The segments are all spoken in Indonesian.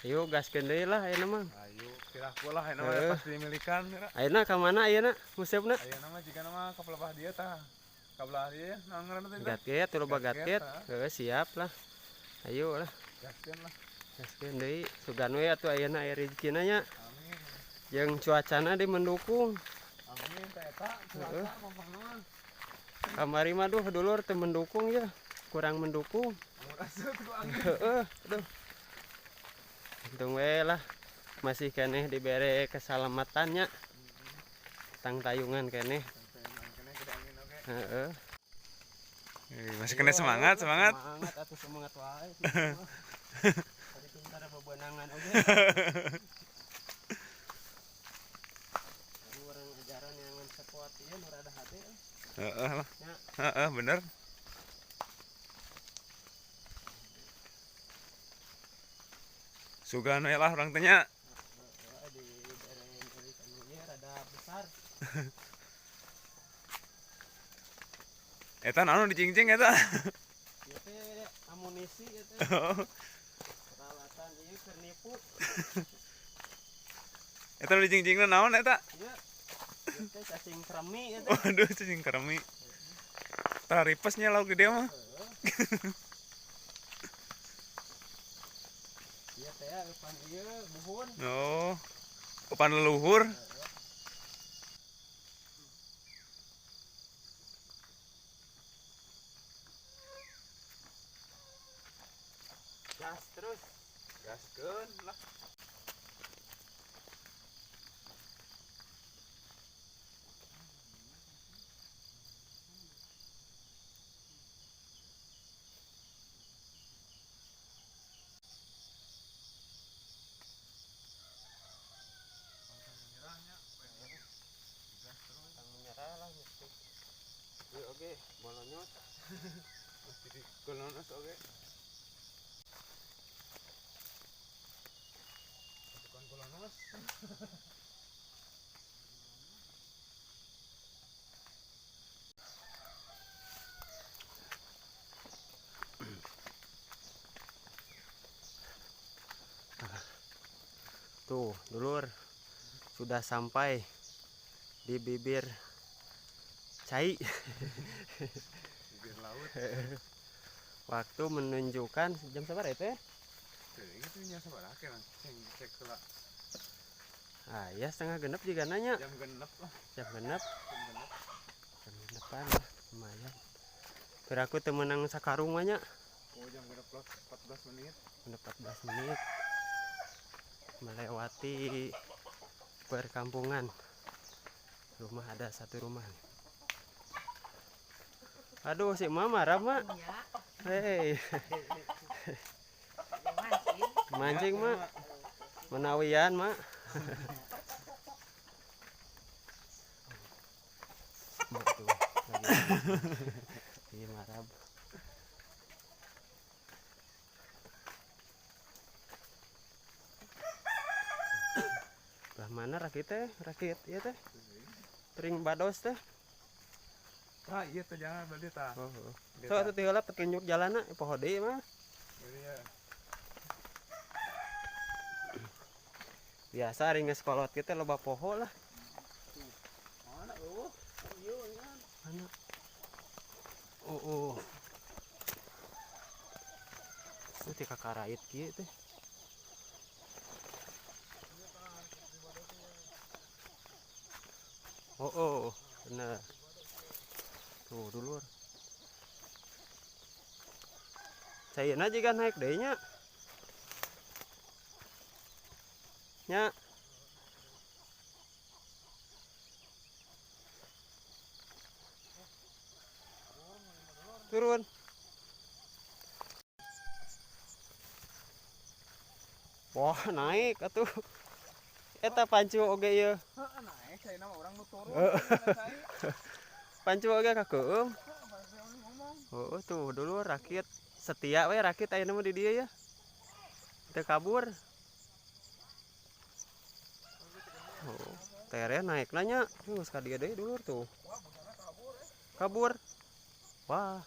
Ayo gaskeun deui lah ayeuna mah. Ayo kirah lah ayeuna pas dimilikan mira. Ayeuna ka mana ayeuna musepna? Ayeuna mah jika nama ka pelebah dia tah. Ka belah dia naon ngaranna teh? Gatket, teu loba gatket. Siap lah. Ayo lah. Gaskeun lah. Gaskeun deui. Sugan we atuh ayeuna aya rezekina nya. Amin. Jeung cuacana di mendukung. Amin teh eta cuaca pokokna. Kamari mah duh dulur teu mendukung ya. Kurang mendukung. Asut ku angin. Heeh, aduh. Untung we lah masih keneh dibere keselamatannya. Tang tayungan keneh. Heeh. Masih kena semangat. Semangat atuh semangat wae. Tadi pintar bebenangan oge. Aduh orang ajaran yang sekuat ieu nu rada hade. Heeh lah. Heeh bener. Sugan we lah urang teh nya. Di dari kanunya rada besar. Eta naon dicingcing eta? Ieu teh amunisi ieu teh. Peralatan ieu keur nipu. Eta dicingcingna naon eta? Ieu teh cacing kremi ieu teh. Waduh cacing kremi. Tah ripesnya lauk gede mah. Ieu teh eupan ieu buhun. Oh. Upan leluhur. Gas terus. Gaskeun lah. Menyerah lah mesti. Ieu oge bolonyot. Mesti dikolonos oge. Bukan kolonos. Tuh, dulur. Sudah sampai di bibir cai. Bibir laut. Waktu menunjukkan jam sabar ya teh? Itu nya sabaraha kan cek heula. Ah, ya setengah genep juga nanya. Jam genep lah. Jam genep. Jam genep. Jam genepan lah, lumayan. Kira aku temenang sakarung nya. Oh, jam genep 14 menit. 14 menit. Melewati perkampungan. Rumah ada satu rumah. Aduh, si Mama marah, Mak. Hei. Mancing, Mak. Menawian, Mak. Betul. Iya, marah. Lah mana rakit teh? Rakit ieu teh. Tering bados teh. Ah, iya teh jangan beli tah. Oh. So atuh teh heula petunjuk jalanna poho deui mah. Iya. Biasa ring sekolot kita loba poho lah. Mana ieu nya. Mana? Oh. Itu teh kakarait kieu teh. Oh, bener. Tuh dulur. Cairna juga naik deui nya. Nya. Turun. Wah, naik atuh. Eta pancu oge ieu. Heeh, naik saya nama orang nu turun. Pancu oge kakeum. Oh, tuh dulu rakit setia we rakit ayeuna mah di dieu ya. Teu kabur. Oh, tere naik nanya. Geus ka dieu deui dulur tuh. Kabur. Wah.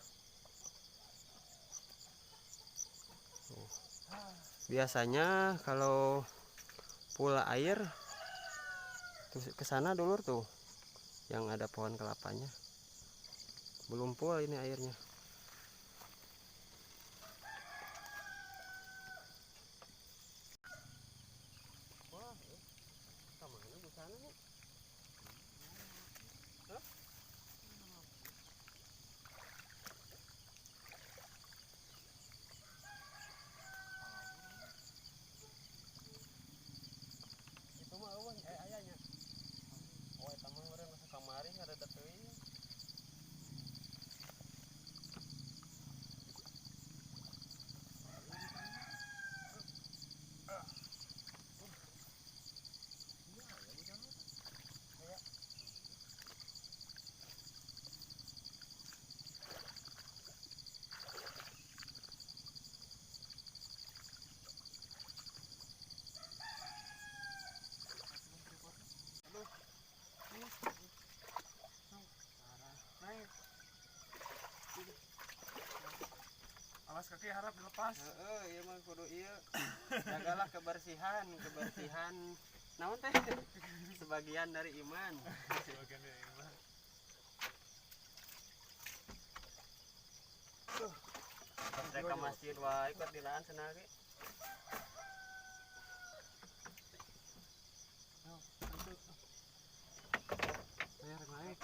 Biasanya kalau pula air ke sana dulur tuh yang ada pohon kelapanya. Belum full ini airnya. Wah, kemana bu sana nih? Hah? Itu mah eueuh ayahnya. Oh, eta mah urang masuk kamari ngareda teuing. Alas kaki harap dilepas. Iya mah kudu ieu. Jagalah kebersihan naon teh? Sebagian dari iman. Sebagian dari iman. Pas rek ka masjid wae ikut dilaan cenah ge. Naik.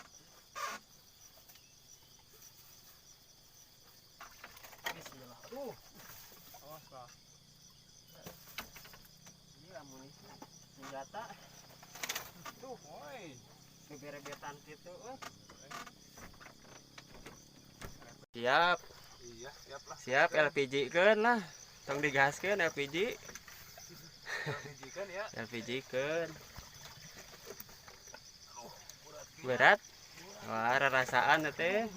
Bismillah. Awas lah. Iya amunisi senjata. Tuh, Woi. beberebetan kitu Siap. Iya, siap lah. Siap LPG keun lah. Tong digaskeun LPG. Dijikan ya. LPG keun. Berat. Wah, rasaan teh.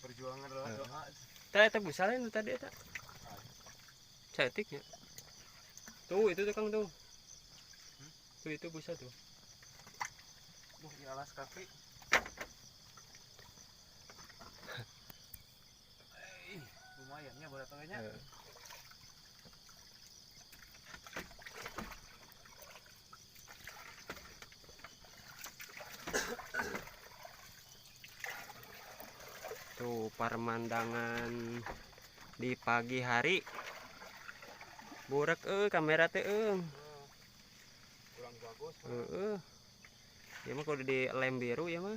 Perjuangan adalah doa. Eta busana nu tadi eta. Cetiknya. Tuh, itu tukang tuh. Tuh itu busa tuh. Di alas kaki. Lumayan ya berat kayaknya. Tuh pemandangan di pagi hari. Burak kamera teh Kurang bagus. Ya mah kalau di lem biru ya mah.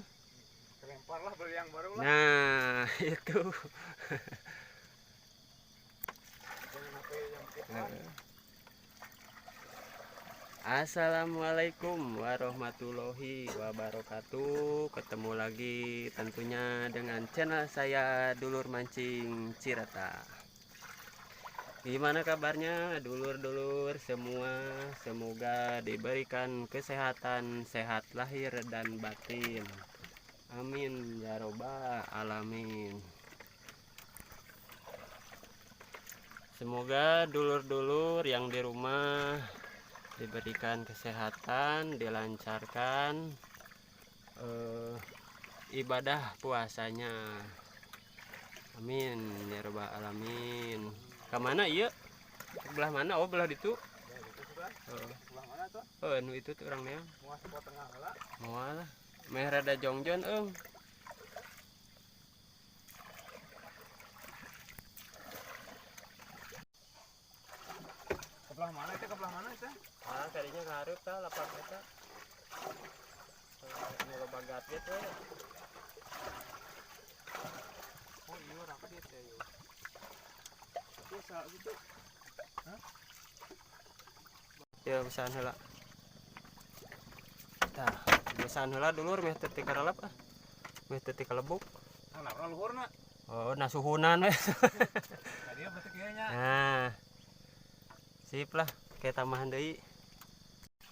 Kelempar lah beli yang baru lah. Nah, itu. Jangan sampai yang fitnah. Assalamualaikum warahmatullahi wabarakatuh. Ketemu lagi tentunya dengan channel saya Dulur Mancing Cirata. Gimana kabarnya dulur-dulur semua? Semoga diberikan kesehatan, sehat lahir dan batin. Amin ya robbal alamin. Semoga dulur-dulur yang di rumah diberikan kesehatan, dilancarkan ibadah puasanya. Amin ya robbal alamin. Kemana iya? Belah mana? Oh belah itu. Pulang mana tuh? Nu itu tuh orangnya. Muas ke tengah lah. Mual. Meh rada jongjon Kebelah mana itu? Kebelah mana itu? Ah, tadinya ngarup tah lapak eta. Nu loba gatget we. Oh iya rakit ya yuk. Biasa gitu. Hah? Ya besahan heula. Tah, besahan heula dulur meh teu ti karalap ah. Meh teu ti kalebuk. Nah, naon luhurna? Oh, nasuhunan we. Tadi berarti kayaknya. Nah. Sip lah, kayak tambahan deui.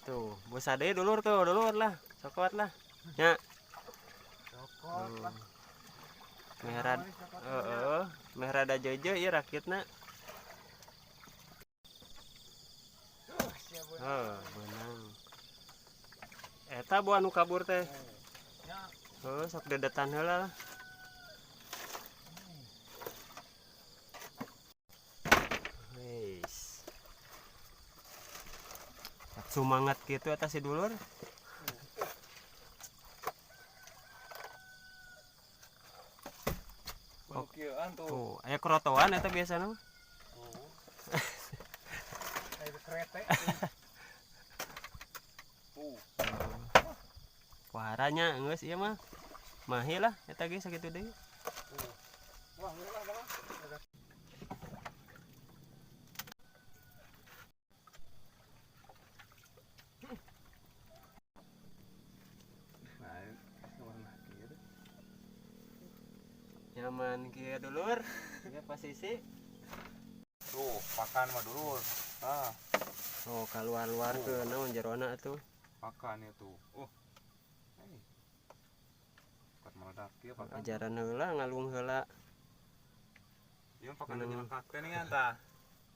Tuh, busa deui dulur lah. Sokot lah. Nya. Cokot lah. Merah. Meh rada jojo ieu rakitna. Siap beunang. Benang. Eta bu anu kabur teh. Ya. Oh, sok dedetan heula lah. Wis. Semangat gitu atas si dulur. Penukian tuh. Tuh, aya kerotoan eta biasana. Kayak kereta. Tuh. Waranya geus ieu mah. Mahil lah eta ge sakitu deui. Wah, murah banget. Nyaman kieu dulur. Ieu posisi. Tuh, pakan mah dulu. Ah, Oh, kaluar-luar ke naon jerona atuh. pakan itu. Hei. Buat meledak ya pakan. Ajaran heula ngalung heula. Ieu pakan nyelakak teh nih anta.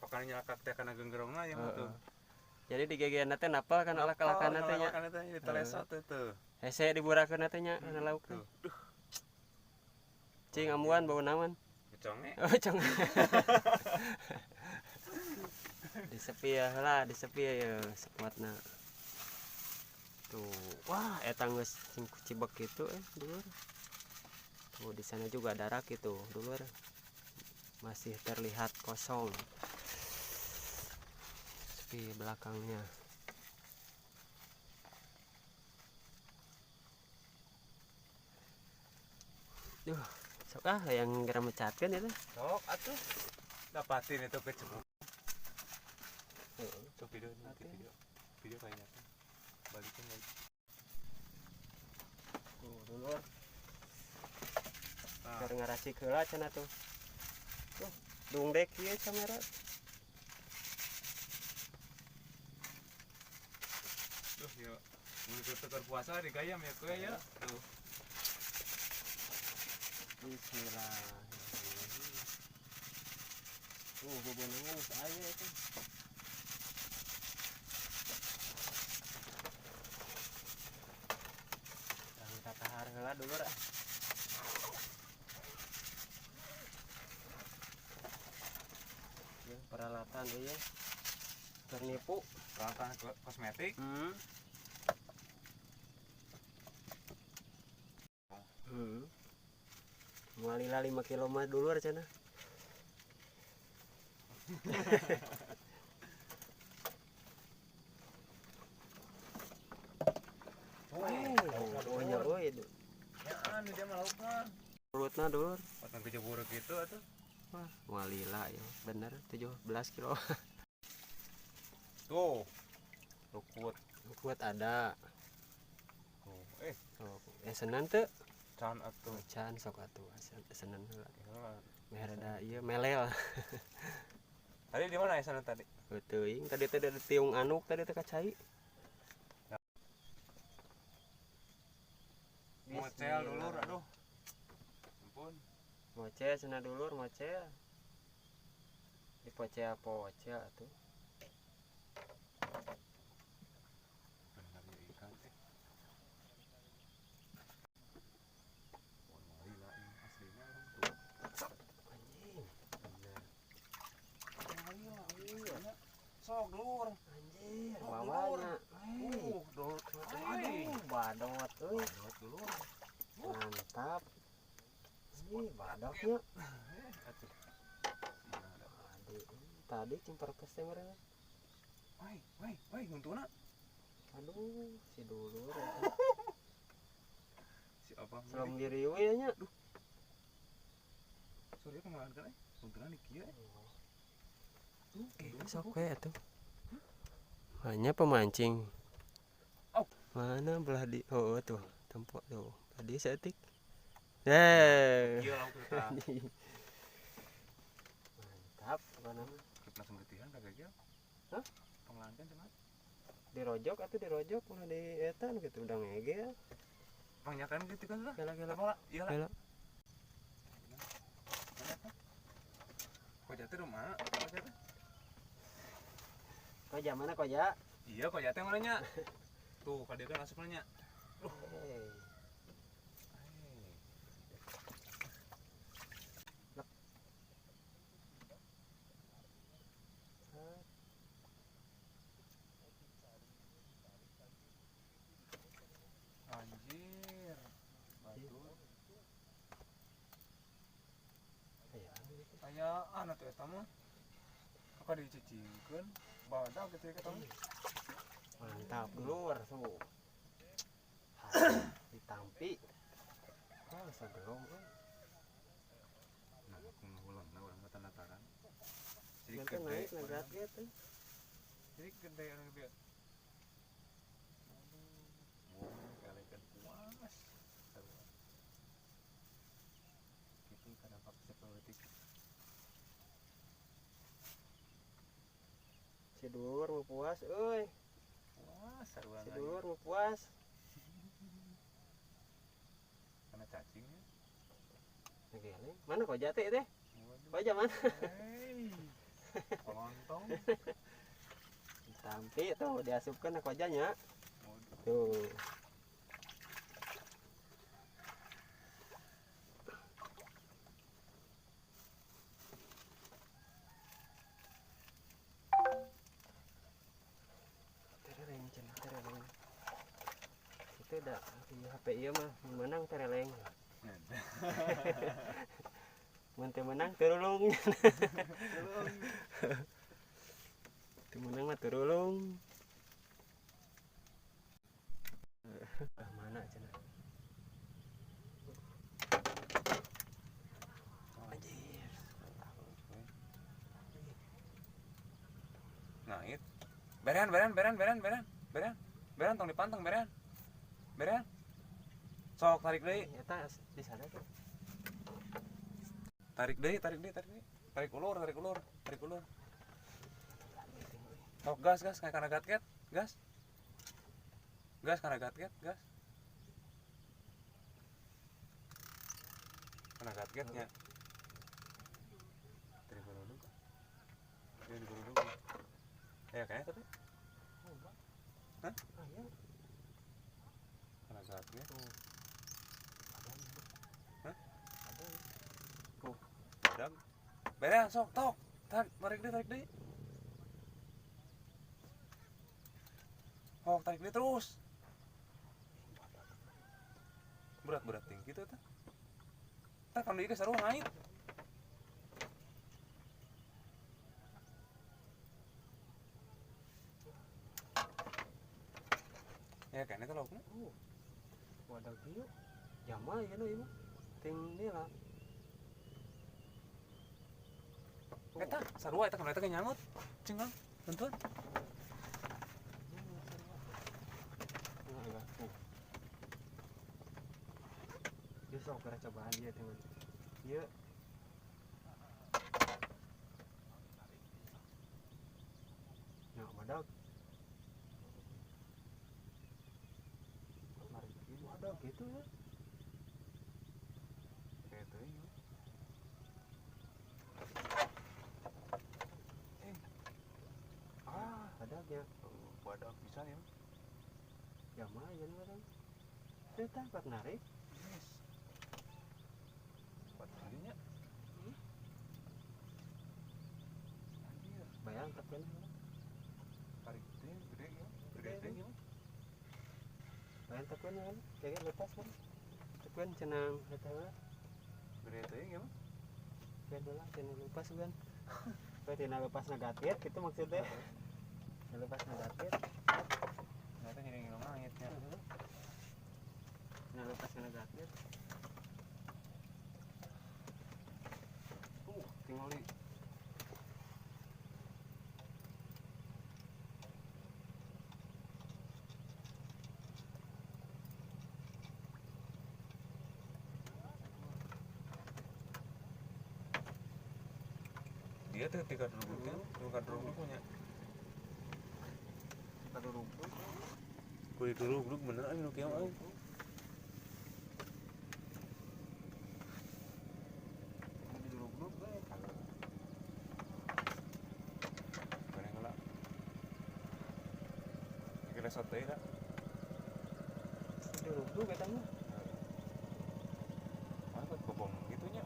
Pakan nyelakak teh kana genggerongna ya mah tuh. Jadi digegeana teh napal kan olak-olakan teh nya. Pakan teh ditelesot teh. Hese diburakeun teh nya kana lauk teh. Duh, Cing amuan bau naon? keconge. Oh, cong. Disepi ya heula, disepi ya sekuatna. Tuh, wah eta geus cibek gitu dulur. Tuh di sana juga ada rak itu, dulur. Masih terlihat kosong. Sepi belakangnya. Duh, sok yang geram mecatkeun itu. Sok atuh. Dapatin itu kecebuk. Tuh video nanti video. Video kayaknya tuh. Balikin lagi. Tuh, dulur. Nah, Keur ngarasik heula cenah tuh. Tuh, dungdek ieu kamera. tuh ya. Mun keur puasa di gayam ya kue ya. Tuh. Bismillahirrahmanirrahim. Bubungan aya itu. Angkat tahar heula dulur. Ya, peralatan ieu. Keur nipu. Peralatan kosmetik. Mualila 5 kilo mah dulur cenah. Banyak euy. Ya anu dia mah laukna. Urutna dulur. Potong kejeburuk gitu atuh. Wah, mualila ya. Bener 17 kilo. Tuh. Lukut. Kuat ada. Tuh. Oh, Senan teu? Can atuh. Can sok atuh Senan heula. Ya. Mer ada ieu melel. Tadi di mana ya sana tadi? Teuing tadi teh ada tiung anuk tadi teh kacai. Mocel dulur aduh. Ampun. Moce cenah dulur moce. Dipocea-pocea atuh. Bener ya ikan teh. Walila ini aslinya orang tuh. Anjing. Walila. Sok dulur. Anjir, bawanya. Dulur. Aduh, badot euy. Dulur. Mantap. Ini badoknya. Atuh. Tadi cimperkes teh meureun. Wai, nguntuna. Aduh, si dulur. Si apa? Selam diri we nya. Sorry kemarin kan nguntuna di kieu. Sok we atuh. Hanya pemancing. Mana belah di tuh, tempo tuh. Tadi setik. Kieu lauk kita. Mantap, mana mah. Langsung ketihan kagak kieu. Hah? Pengelankan cenah. Dirojok atuh dirojok ulah di eta nu kitu udah ngege. Panyakan gitu kan lah. Gela-gela. Iya lah. Gela. Kok jatuh rumah? Kok jatuh? Koja mana koja? Iya kok jatuh mananya? tuh kali kan asupnya. Hei. Anjir. Batur. Kayak anu tuh eta mah. Apa dicicingkeun? Badak gitu ya ketemu. Mantap lur tuh. Ditampi. Oh, segelong euy. Nah, aku ngulang nah urang tanda tangan. Jadi Nanti naik nagat teh. Jadi gede orang dia. Oh, kalian puas. Gitu karena pakai politik. Si dulur mau puas euy. Puas sarua Si dulur mau puas. karena cacingnya. Ngegeleng. Mana kok jate teh? Kok aja mana? Hei. Penonton. Ditampi tuh diasupkan aku aja nya. Tuh. Tereleng cenah tereleng. Itu dah di HP ieu mah mun menang tereleng. Mun teu menang terulung. Teu menang mah terulung. Mana cenah? Anjir. Ngait. Beran tong dipanteng beran. Sok tarik deui. Eta di sana tuh. Tarik ulur. Sok gas kayak kana gatket. Gas kana gatket, gas. Kana gatketnya. Dari dulu. Dari dulu. Kayaknya tapi. Hah? Ayo. Kana gatket. Hah? Ada. Badak. Beres sok tok. Tarik deui. Oh, tarik deui terus. Berat tinggi gitu tah. Tah kan ieu sarua ngait. Ya kan itu lauknya. Wadah kieu. Jama ieu nu ieu. Ting nila. Eta sarua eta kan eta nyangut. Cengang. Tuntun. Dia sok kira cobaan dia teman. Ieu. Nah, badak. Badak gitu ya. Kayak teuing. Badak ya. Badak pisan ya. Jama ieu nu orang. Teu tangkat narik. Yes. Padahal anjir, Bayang tepen. tarik gede ya. Gede ya. Bayang tepen kan. Kayak lepas kan. Tepen cenang eta mah. Gede teuing ya. Kayak bola cenah lepas kan. Kayak tina lepas nagatket gitu maksudnya. Lepas nagatket. Ternyata jadi ngangitnya. Nah lepas nagatket. Tinggal di Dia tuh tiga duduknya, bukan duduk punya. kado rumput. Kulit duduk bener aja kieu mah. Di duduk bae. Bareng heula. Kira sote ya. Dirubuk eta mah. Mantap kebom gitunya.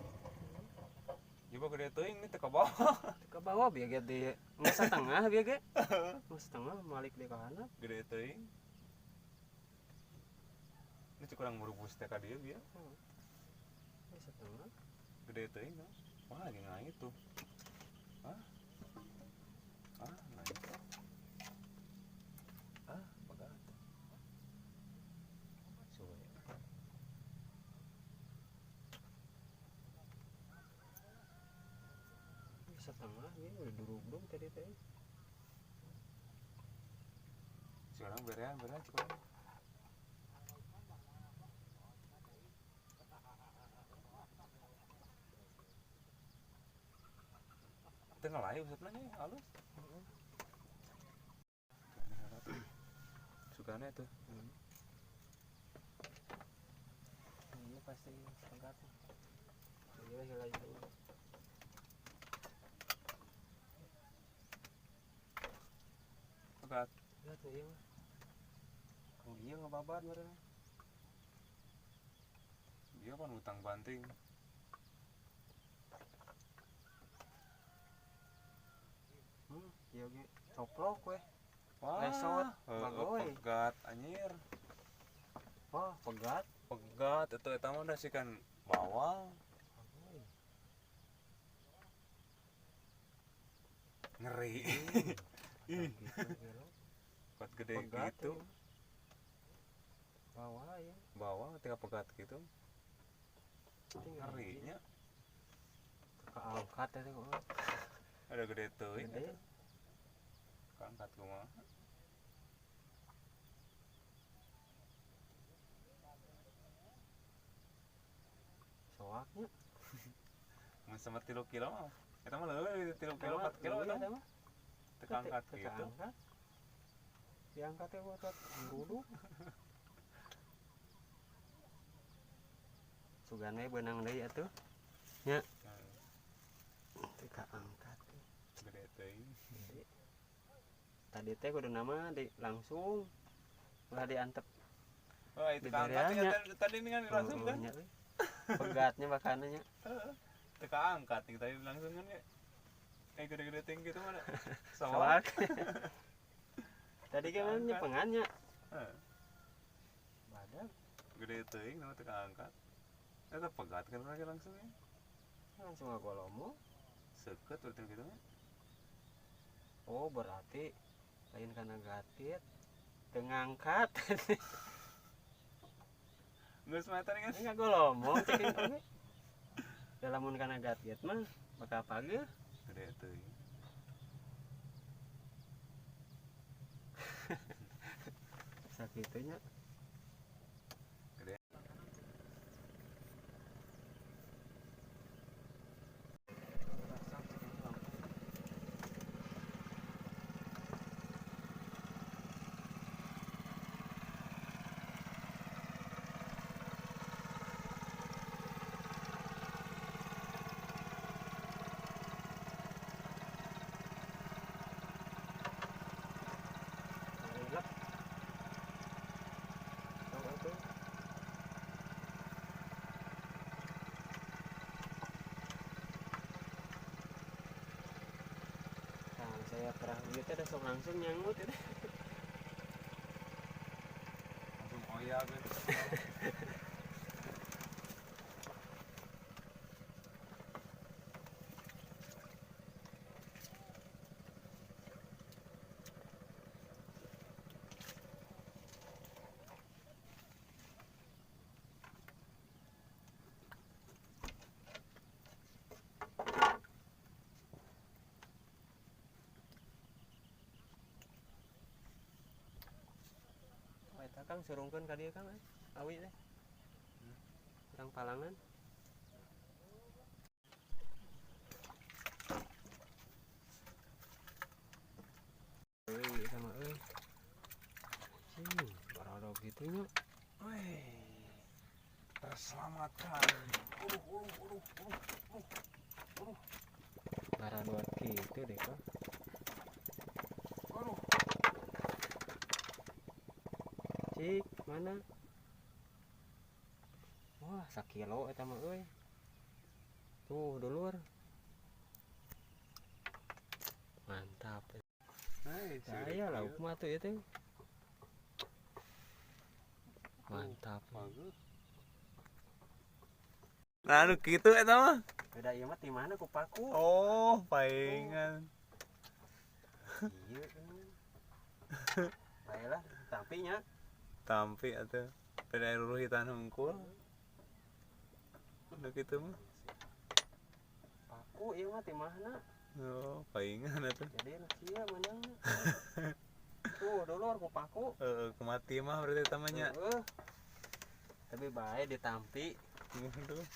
Coba gede teuing nih teh ka bawah. Ke bawah biar ge di nggak setengah biar ge. Nggak setengah balik di kanan. Gede teuing. Ini cek urang merubus teh ka dieu bieu. Nggak setengah. Gede teuing no. Wah lagi ngait tuh. Hah? Ngait. Bagat. Suwe. Nggak setengah ya udah dirubuk tadi teh. Sekarang berean cek urang. Teu ngalayu maksudna nya halus. Sugana tuh. Ini pasti pegat. Iya hilai itu. Bagat. Ya tuh iya mah. Oh iya ngebabat mereka. Dia kan utang banting. Iya ge coplok weh. Wah, Lesot, bagoy. pegat anjir. Wah, pegat. Pegat itu eta mah da sikeun bawang. Ngeri. Ih, pegat gede Pegat gitu. ya. Bawah ya. Bawang tinggal pegat gitu. Tinggal Ngerinya. keangkat ya kok. Ada gede teuing. Gede. Keangkat kumaha. Soaknya. Mun sama 3 kilo mah. Eta mah leuwih 3 kilo 4 kilo eta mah. Teu kaangkat gitu. Keangkat. Diangkat ya buat ngeruduk. Sugan we beunang deui atuh. Nya. Teu kaangkat. Gede teuing. Gede. Tadi teh kudu nama di langsung ulah diantep. Wah, itu Di kaangkat bereannya. ya tadi ini kan langsung kan. Nya we. Pegatnya bakannya. Teu kaangkat nih tadi langsung kan ya. Gede-gede tinggi gitu mana? Soak. Tadi kan nyepengannya. Heeh. Badak Gede teuing nama teu kaangkat. Eta pegat kan lagi langsung ya. langsung ngagolomo. Seukeut urang gitu mah. Oh, berarti lain kana gatit. Teu ngangkat. Geus meter kan. Ini ngagolomo cek itu ge. Da lamun kana gatit mah bakal pageuh. Gede teuing. Sakitunya. Gede. Relep. Tahu itu. Nah, saya perahu itu ada sok langsung nyangut itu. Langsung oyak gitu. Oh, eta Kang surungkeun ka dieu Kang awi teh. Urang palangan. Euy sama euy. Baradog gitu nya. Wih. Terselamatkan. Baradog gitu deh Kang. Cik, mana? Wah, sakilo eta mah euy. Tuh, dulur. Mantap. Saya lauk mah tuh itu. Mantap. Nah, nu kitu eta mah. Beda ieu mah ti mana ku paku. Oh, paingan. Ieu. Baiklah, tampinya. Tampi atuh. Beda ruruhitan hungkul. Nu kitu mah. Paku ieu mah ti mana? Oh, paingan atuh. Jadi nu kieu manang. Tuh, dulur ku paku. Kemati mah berarti tamanya. Tapi bae ditampi. Waduh.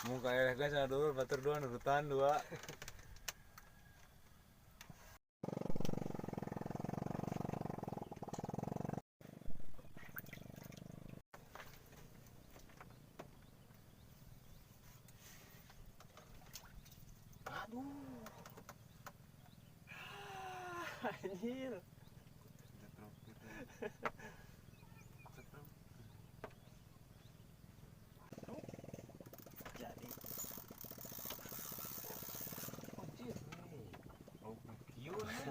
Muka eleh guys dulu batur dua nurutan dua. Aduh. Anjir. Jadi. Anjir. Oh, kieu nih.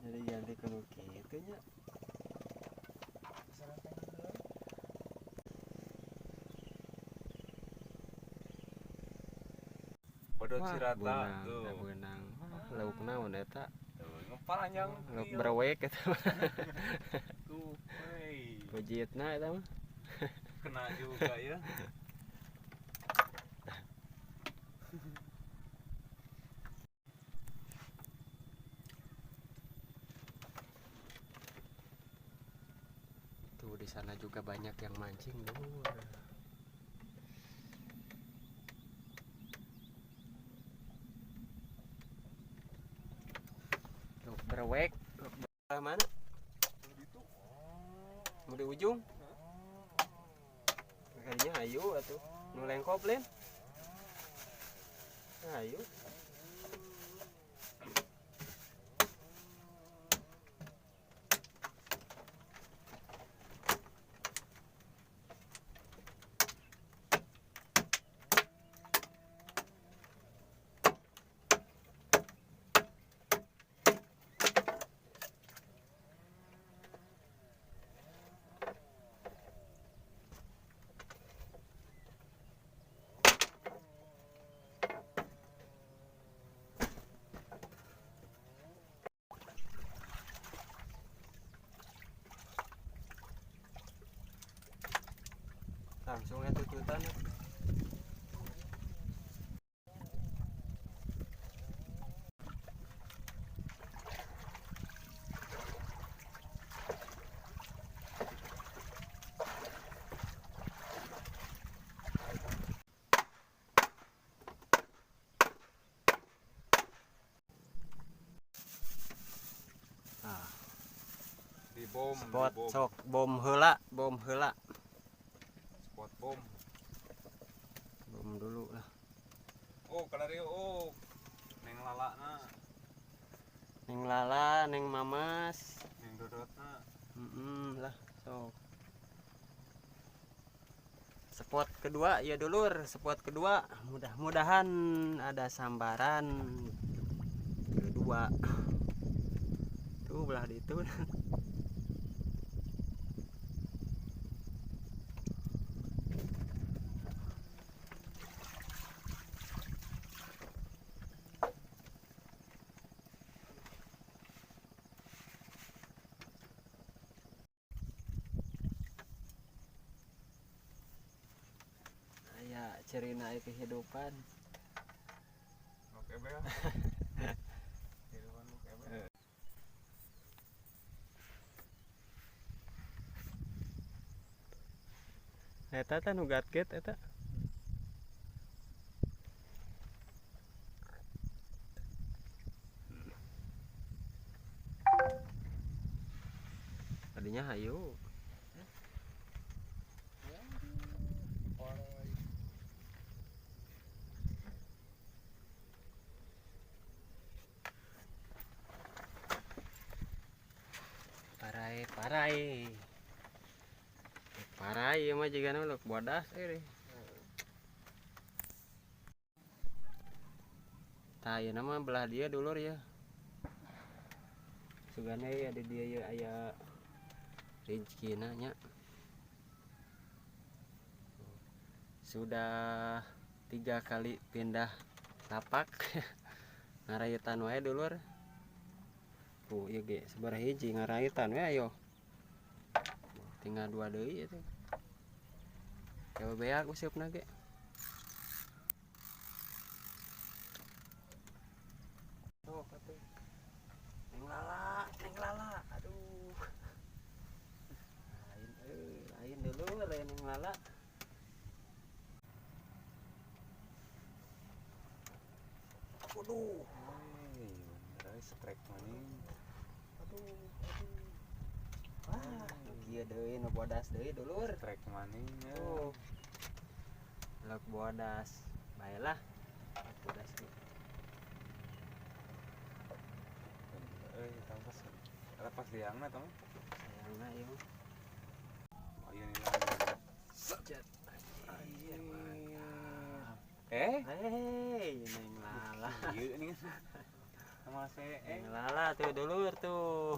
Jadi ganti kudu kitu nya. Podot Wah, sirata tuh. beunang. Lauk naon eta? Ngepanjang. Lauk berwek eta mah. Tuh, wey. Pujitna eta mah. Kena juga ya. Tuh di sana juga banyak yang mancing, Lur. Tuh berwek. Mana? Mau di ujung? Kayaknya ayo atuh. Nu lengkop Lin. Ayo. Langsung aja tututan. Nah, Di bom, spot di bom. sok bom heula, bom heula. Spot bom. Bom dulu lah. Oh, kadario oh. Neng lalana, Neng Lala, Neng Mamas. neng dodotna. Lah, sok. Spot kedua ya dulur, spot kedua. Mudah-mudahan ada sambaran kedua. Tuh belah di itu. Aya cerina kehidupan. Oke, Bel. Kehidupan lu kayak Bel. Eta teh nu gatget eta. Tadinya hayu. parai. Parai mah juga nu bodas euy. Tah ieu mah belah dia dulur ya. Sugana ada dia ya aya rezekina nya. Sudah 3 kali pindah tapak. Ngarayeutan wae dulur. Ieu ge sabaraha hiji ngarayeutan we ayo. Tinggal 2 deui eta. Coba beak usupna ge. Tuh katuh. Neng lala. Aduh. Lain dulur lain neng lala. Waduh. Bener strike maning. Aduh. Wah, kieu deui nu bodas deui dulur. Strike maning ya. Tuh. Lek bodas. Baiklah. Bodas deui. Pas liangna tong. Sayangna ieu. Oh iya nih lah. Set. Anjir mantap. Hei, Neng lala. ieu nih kan. Tamal seeng. Neng lala tuh dulur tuh.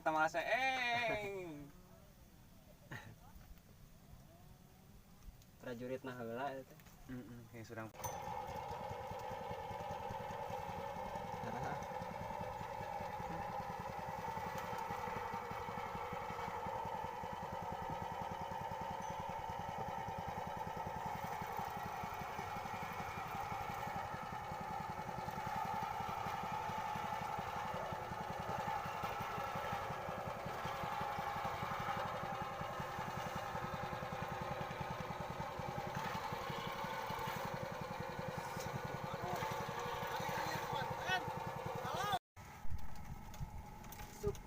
Tamal seeng. Prajuritna heula eta. Yang sedang Sup.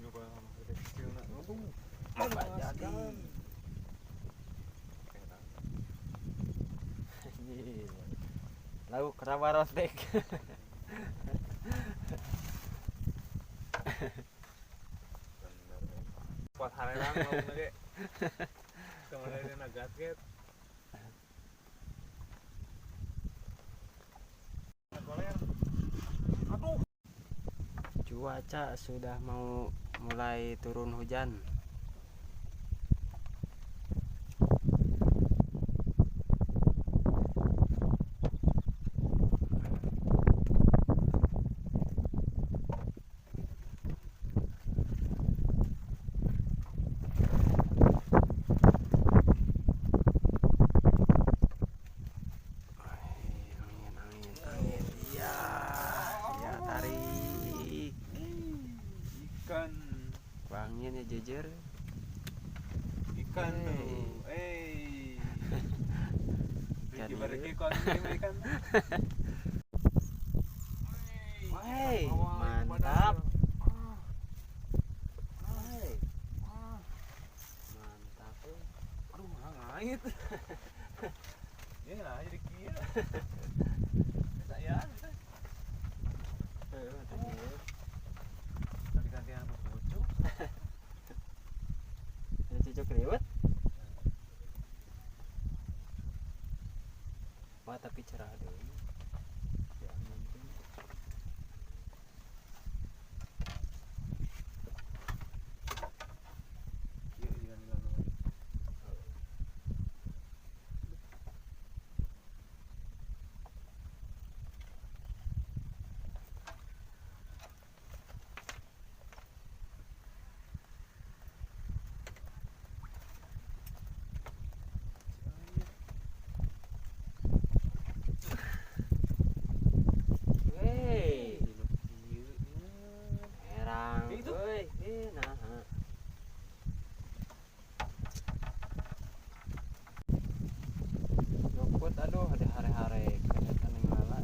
nyoba udah kecil na. Mbak jadi. Lauk rawa rostek. Kuat harelang laukna ge. Kemarin nagat get. Cuaca sudah mau mulai turun hujan. Angin. Iya, tarik. Ikan Angin ya jejer. tuh. Ikan Bagi hiu. kon ikan. Woi, mantap. Mantap tuh. Aduh, ngait. Ya, jadi kieu. Sayang. Tadi gantian apa pucuk? Ada cucuk riwet. Wah, tapi cerah deh. Ya, nanti. Kieu jangan dilalu. Wey, Kieu. herang. Itu. Woi, nah. Luput, aduh, ada hare-hare kelihatan yang lala.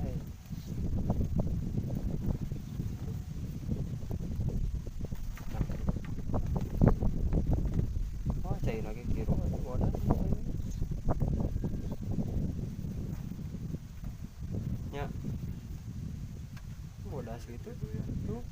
Oh, cai lagi kiro, bodas. Ya, bodas gitu. Itu ya. Tuh,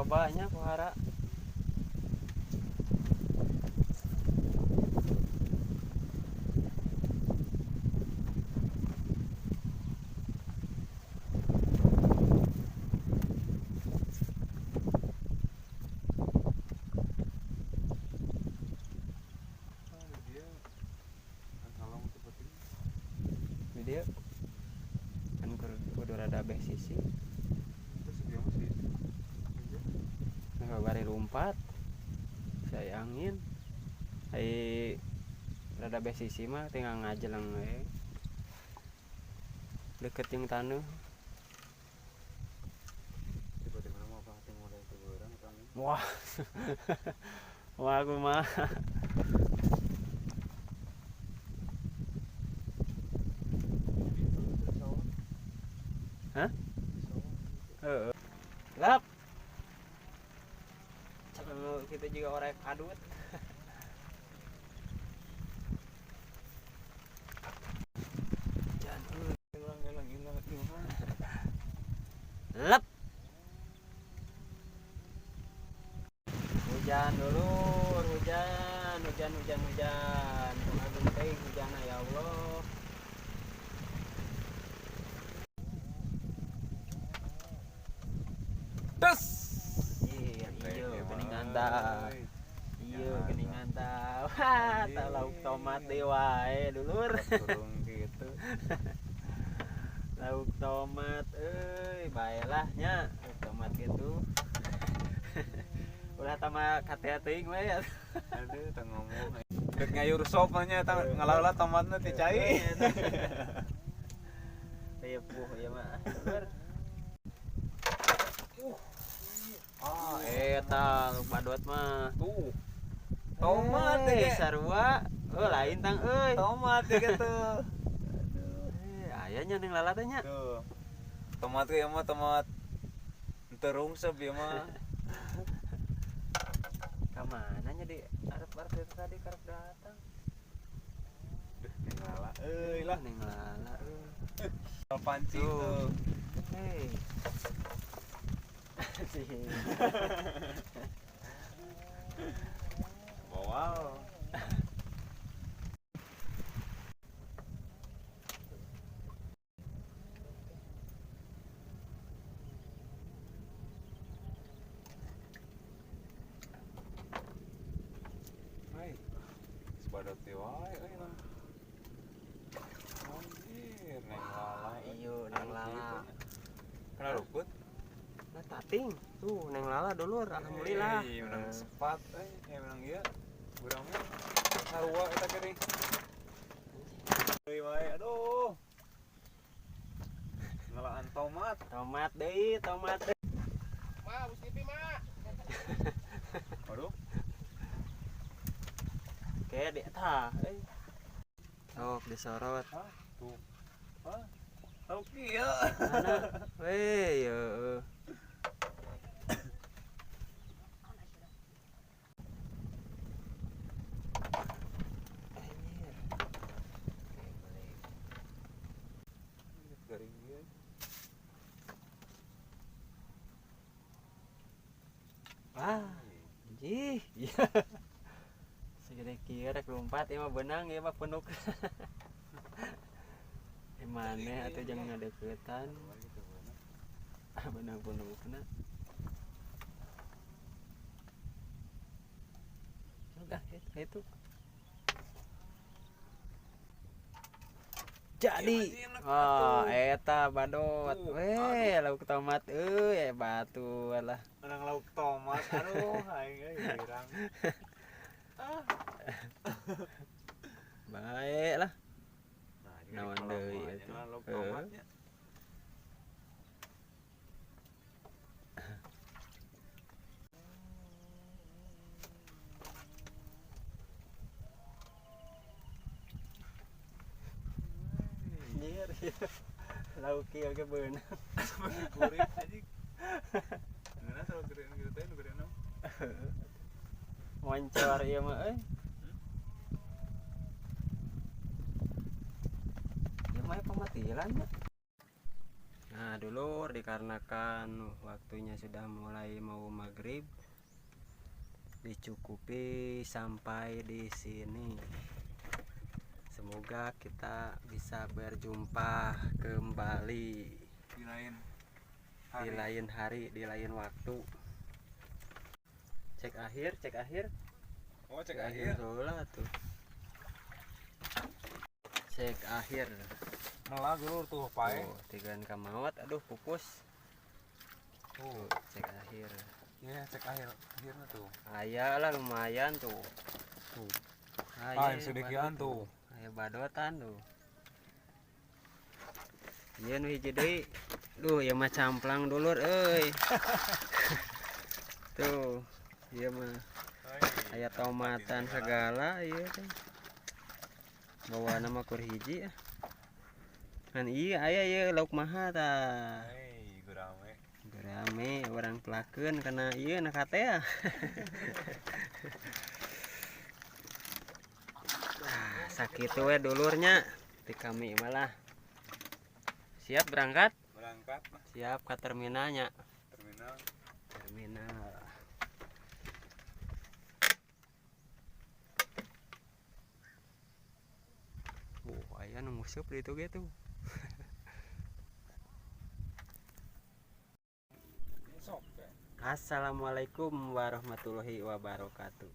lobanya pohara. Dia kan kudu rada beh sisi bari lumpat saya angin ai rada beh sisi mah tinggal ngajelang we deket jeung taneuh. Wah wah aku mah hah? Lap. Kalau kita juga orek adut. Lap. Hujan dulu, hujan. Tengah genting hujan ya Allah. Tes. Iya, geningan tah. Iya, geningan tah. Wah, tah lauk tomat deui wae dulur. Turun gitu. Lauk tomat euy, baelah nya lauk tomat gitu. Ulah tama katea teuing we ya. Aduh, teu ngomong. Dek ngayur sop nya tah ngalaula tomatna teh cai. Ripuh ieu mah dulur. Eta lauk badut mah. Tuh. Tomat teh sarua. Lain tang euy. tomat teh gitu. Aya nya ning lala teh nya. Tuh. Tomat ieu mah tomat teu rungsep ieu mah. Ka mana nya di arep-arep dari tadi karep datang. Duh, ning lala. Euy lah Ning lala euy. pancing tuh. Hei. Wow. Hai. Sebadat teh wae euy mah. Anjir, neng lala. Iyo neng lala. Kena rukut? Nah tating. Tuh neng lala dulur alhamdulillah. Menang sepat menang ieu. Urang mah sarua eta geuning. Euy wae aduh. Ngalaan tomat. Tomat deui, tomat deui. Ma, bus kipi, Ma. Aduh. Kayak di eta euy. Sok disorot. Tuh. Hah? Tahu kieu. Mana? Weh, yeuh. Garing ieu. Ah, anjih. Segede kieu rek lompat ieu mah beunang ieu mah penuk. Maneh atuh jeung ngadeuketan. Beunang penukna. Udah itu. Jadi. Oh, eta badot. Weh, lauk tomat euy, batu lah. Menang lauk tomat. Aduh, aing euy girang. Bae lah. Nah, Naon deui eta. lauk tomatnya. Anjir. Lauk kieu ge beunang. Gurih anjing. Ngeuna kalau gedeun gitu teh nu gedeuna. Moncor ieu mah euy. Ieu mah pamatilan mah. Nah, dulur dikarenakan waktunya sudah mulai mau maghrib. Dicukupi sampai di sini. Semoga kita bisa berjumpa kembali Di lain di lain hari, di lain waktu. Cek akhir. Oh, cek akhir. Lah tuh. Cek akhir. Melah dulu tuh, pae. Tuh, tigaan kamawat, aduh pupus. Tuh, Cek akhir. iya cek akhirnya tuh. Aya lah lumayan tuh. Tuh. Yang sedekian tuh. Aya badotan tuh. Iya nu hiji deui. Duh, ya mah camplang dulur euy. Tuh, ieu mah aya tomatan segala ieu teh. Bawa nama kur hiji ah. Kan iya aya ieu lauk maha tah. Hei, gurame. Rame orang pelakeun karena iya nak teh ya. Nah, sakitu we dulurnya di kami malah. Siap berangkat? Berangkat mah Siap ke terminalnya. terminal. Terminal. Aya nu nguseup di itu gitu. Sok. Assalamualaikum warahmatullahi wabarakatuh.